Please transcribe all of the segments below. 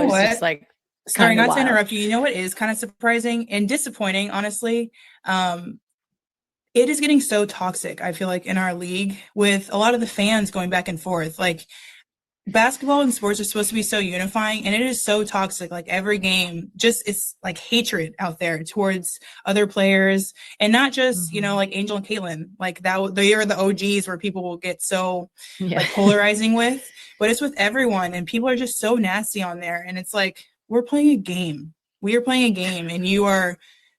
was what? just like Sorry, kind of not to wild. interrupt you. You know what is kind of surprising and disappointing, honestly? It is getting so toxic, I feel like, in our league with a lot of the fans going back and forth. Like, basketball and sports are supposed to be so unifying, and it is so toxic. Like, every game just is like hatred out there towards other players, and not just like Angel and Caitlin. Like, that they are the OGs where people will get so like polarizing with, but it's with everyone, and people are just so nasty on there. And it's like, we're playing a game. We are playing a game, and you are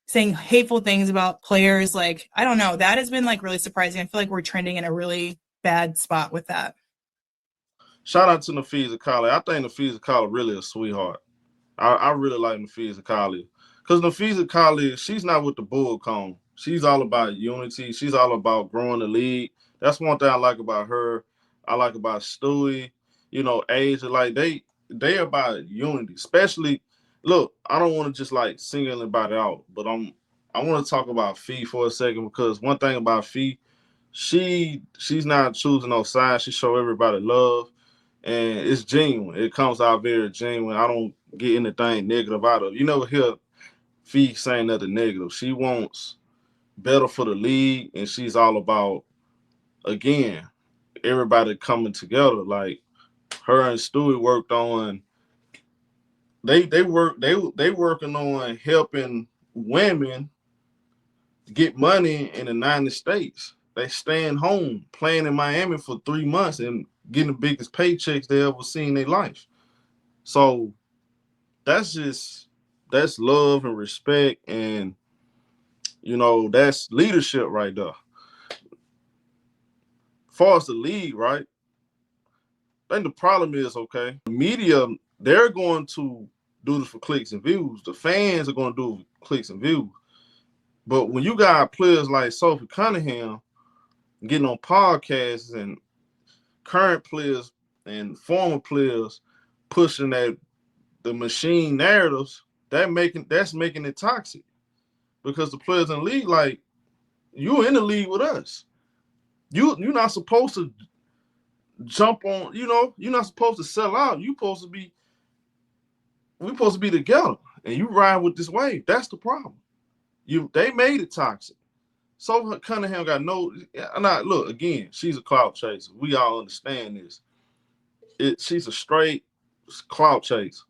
saying hateful things about players. Like, I don't know. That has been like really surprising. I feel like we're trending in a really bad spot with that. Shout out to Napheesa Collier. I think Napheesa Collier really a sweetheart. I really like Napheesa Collier. Because Napheesa Collier, she's not with the bull cone. She's all about unity. She's all about growing the league. That's one thing I like about her. I like about Stewie, Asia. Like, they about unity. Especially, look, I don't want to just like single anybody out, but I want to talk about Fee for a second, because one thing about Fee, she's not choosing no sides. She show everybody love. And it's genuine. It comes out very genuine. I don't get anything negative out of it. You never hear Fee saying nothing negative. She wants better for the league, and she's all about, again, everybody coming together. Like, her and Stewie worked on. They working on helping women get money in the United States. They staying home, playing in Miami for 3 months, and getting the biggest paychecks they ever seen in their life. So that's love and respect, and that's leadership right there. As far as the league, right? I think the problem is, okay, the media, they're going to do this for clicks and views. The fans are going to do it for clicks and views. But when you got players like Sophie Cunningham getting on podcasts, and current players and former players pushing the machine narratives, that's making it toxic, because the players in the league, like, you're in the league with us. You're not supposed to jump on. You're not supposed to sell out. We're supposed to be together, and you ride with this wave. That's the problem. They made it toxic. So Cunningham got no. Look, again, she's a clout chaser. We all understand this. She's a straight clout chaser.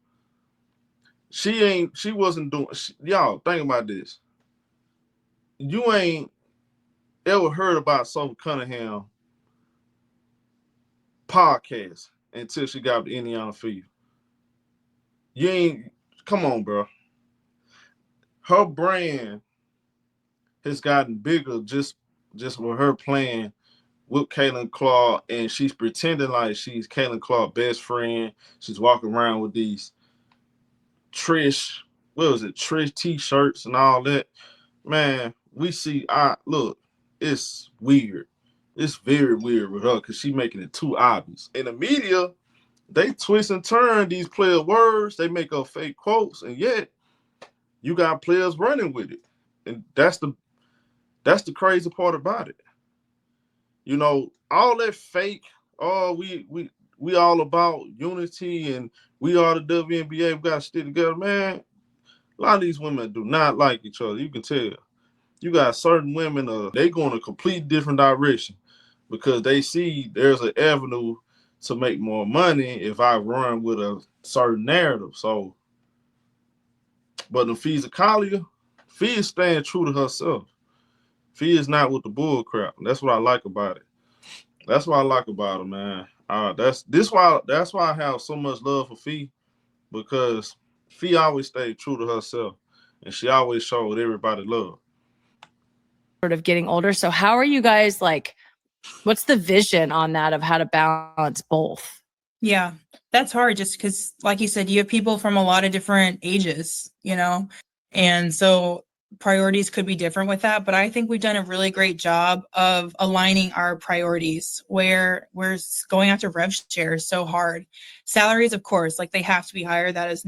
She wasn't doing. Y'all think about this. You ain't ever heard about Sophie Cunningham podcast until she got the Indiana Fever. You ain't. Come on, bro. Her brand has gotten bigger just with her playing with Caitlin Clark, and she's pretending like she's Caitlin Clark's best friend. She's walking around with these Trish t-shirts and all that. Man, look, it's weird. It's very weird with her, because she's making it too obvious. In the media, they twist and turn these player words. They make up fake quotes, and yet you got players running with it. And that's the crazy part about it. All that fake, we all about unity, and we are the WNBA, we gotta stick together, man. A lot of these women do not like each other. You can tell. You got certain women, they go in a complete different direction, because they see there's an avenue to make more money if I run with a certain narrative. So, but Napheesa Collier, Fee is staying true to herself. Fee is not with the bull crap. That's what I like about it. That's what I like about her, man. That's why I have so much love for Fee, because Fee always stayed true to herself, and she always showed everybody love. Sort of getting older. So how are you guys, like, what's the vision on that of how to balance both? Yeah, that's hard, just because, like you said, you have people from a lot of different ages, and so priorities could be different with that. But I think we've done a really great job of aligning our priorities, where we're going after rev share so hard. Salaries, of course, like, they have to be higher. That is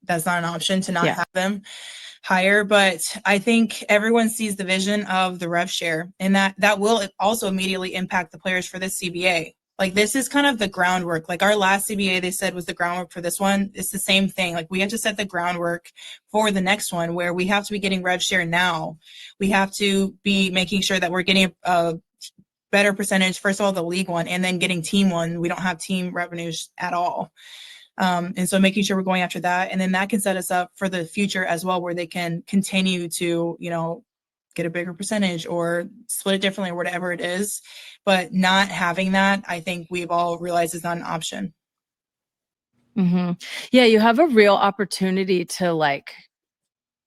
that's not an option to not have them higher. But I think everyone sees the vision of the rev share, and that will also immediately impact the players for this CBA. Like, this is kind of the groundwork. Like, our last CBA, they said, was the groundwork for this one. It's the same thing. Like, we have to set the groundwork for the next one, where we have to be getting rev share now. We have to be making sure that we're getting a better percentage, first of all, the league one, and then getting team one. We don't have team revenues at all. And so making sure we're going after that. And then that can set us up for the future as well, where they can continue to, you know, get a bigger percentage or split it differently or whatever it is. But not having that, I think we've all realized, is not an option. Mm-hmm. Yeah, you have a real opportunity to like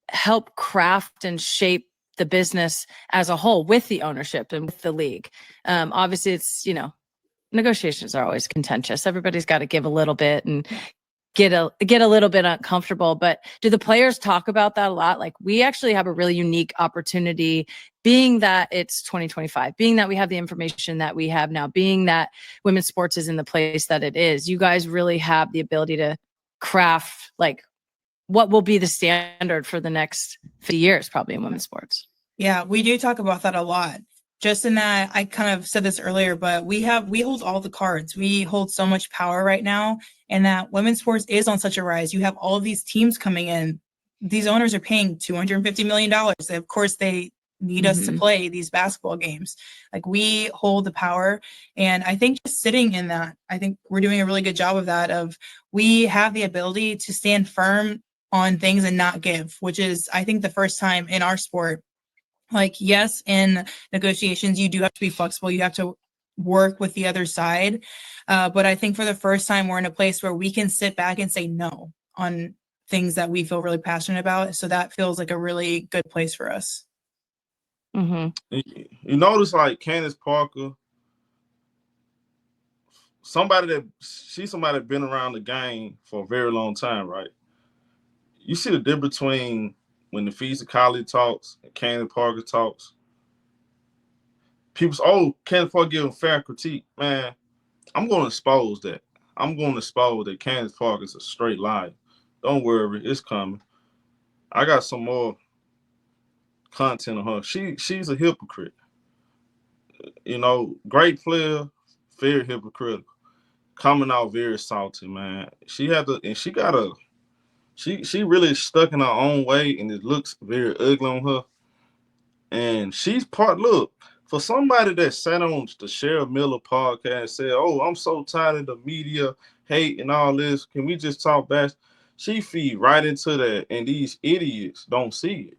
help craft and shape the business as a whole with the ownership and with the league. Obviously, it's, you know, negotiations are always contentious. Everybody's got to give a little bit and get a little bit uncomfortable. But do the players talk about that a lot? Like, we actually have a really unique opportunity, being that it's 2025, being that we have the information that we have now, being that women's sports is in the place that it is. You guys really have the ability to craft like what will be the standard for the next 50 years, probably, in women's sports. Yeah, we do talk about that a lot. Just in that, I kind of said this earlier, but we hold all the cards. We hold so much power right now, and that women's sports is on such a rise. You have all of these teams coming in. These owners are paying $250 million. Of course, they need us to play these basketball games. Like, we hold the power. And I think just sitting in that, I think we're doing a really good job of that, of we have the ability to stand firm on things and not give, which is, I think, the first time in our sport. Like, yes, in negotiations, you do have to be flexible. You have to work with the other side. But I think for the first time, we're in a place where we can sit back and say no on things that we feel really passionate about. So that feels like a really good place for us. Mm-hmm. You notice, like, Candace Parker, somebody that been around the game for a very long time, right? You see the difference between when Napheesa Collier talks and Candace Parker talks. People say, oh, Candace Parker giving fair critique. Man, I'm going to expose that. I'm going to expose that Candace Parker is a straight liar. Don't worry, it's coming. I got some more content on her. She's a hypocrite. You know, great player, very hypocritical. Coming out very salty, man. She really stuck in her own way, and it looks very ugly on her. And look, for somebody that sat on the Cheryl Miller podcast and said, oh, I'm so tired of the media hate and all this, can we just talk back? She feed right into that, and these idiots don't see it.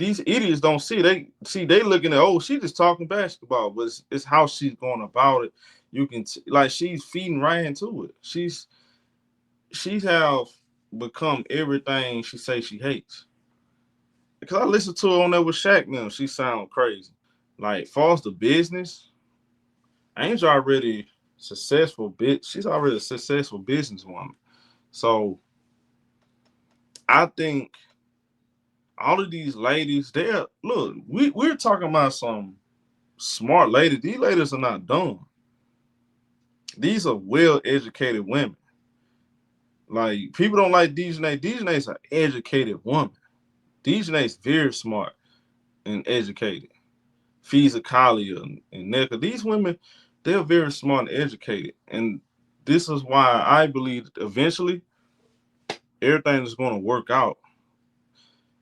These idiots don't see it. They looking at, oh, she just talking basketball, but it's how she's going about it. You can like, she's feeding right into it. She's have become everything she say she hates. Because I listened to her on there with Shaq now. She sound crazy. Like, far as the business, Angel already successful she's already a successful businesswoman. So I think all of these ladies, we're talking about some smart ladies. These ladies are not dumb. These are well-educated women. Like, people don't like Dejanay. Dejanay's an educated woman. Dejanay's very smart and educated. Napheesa Collier and Nneka. These women, they're very smart and educated. And this is why I believe that eventually everything is going to work out.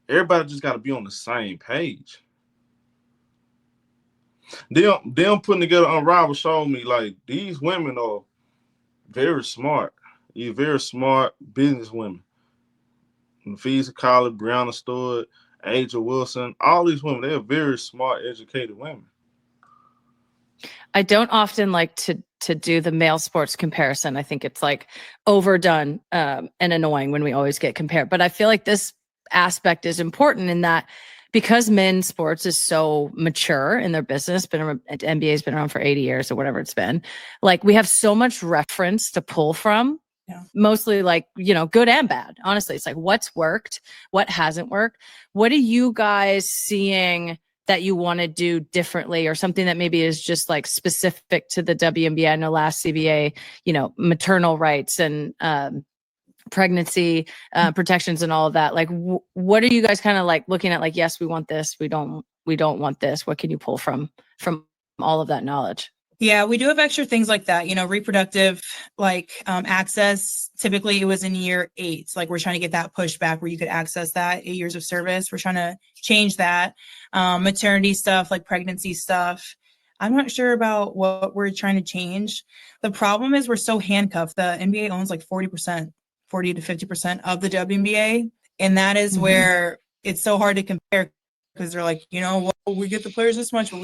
Everybody just got to be on the same page. Them putting together Unrivaled showed me, like, these women are very smart. You're very smart business women. Napheesa Collier, Brianna Stewart, Angel Wilson, all these women, they're very smart, educated women. I don't often like to do the male sports comparison. I think it's like overdone and annoying when we always get compared. But I feel like this aspect is important in that, because men's sports is so mature in their business, NBA's been around for 80 years or whatever it's been. Like, we have so much reference to pull from. Yeah. Mostly, like, you know, good and bad. Honestly, it's like, what's worked, what hasn't worked. What are you guys seeing that you want to do differently, or something that maybe is just like specific to the WNBA? I know last CBA, you know, maternal rights and pregnancy protections and all of that. Like, what are you guys kind of like looking at? Like, yes, we want this. We don't want this. What can you pull from all of that knowledge? Yeah, we do have extra things like that, reproductive access. Typically it was in year 8. Like we're trying to get that pushed back where you could access that 8 years of service. We're trying to change that. Maternity stuff, like pregnancy stuff. I'm not sure about what we're trying to change. The problem is we're so handcuffed. The NBA owns like 40%, 40 to 50% of the WNBA. And that is where it's so hard to compare because they're like, well, we get the players this much, but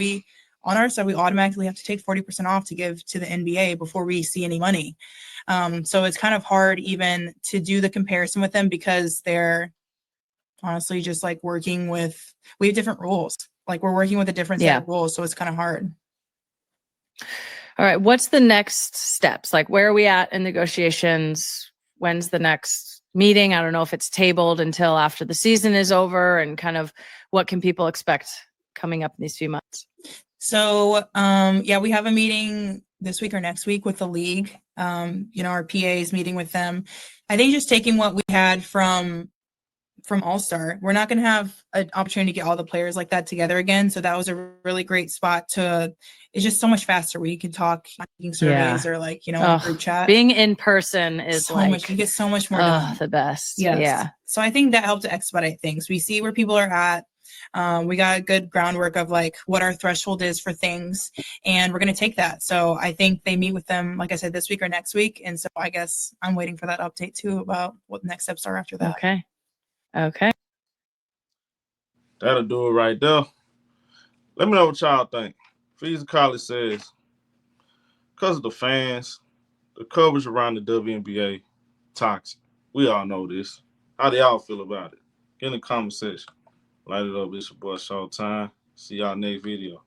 on our side, we automatically have to take 40% off to give to the NBA before we see any money. So it's kind of hard even to do the comparison with them because they're honestly just like we have different rules. Like we're working with a different set of rules. So it's kind of hard. All right. What's the next steps? Like where are we at in negotiations? When's the next meeting? I don't know if it's tabled until after the season is over, and kind of what can people expect coming up in these few months? So, we have a meeting this week or next week with the league. Our PA is meeting with them. I think just taking what we had from All-Star, we're not going to have an opportunity to get all the players like that together again. So that was a really great spot it's just so much faster where you can talk, making surveys or in a group chat. Being in person is so much, you get so much more done. The best. Yes. Yeah. So I think that helped to expedite things. We see where people are at. We got a good groundwork of like what our threshold is for things, and we're going to take that. So I think they meet with them, like I said, this week or next week. And so I guess I'm waiting for that update too about what the next steps are after that. Okay. That'll do it right there. Let me know what y'all think. Napheesa Collier says, because of the fans, the coverage around the WNBA, toxic. We all know this. How do y'all feel about it? Get in the comment section. Light it up. It's your boy Showtime. See y'all next video.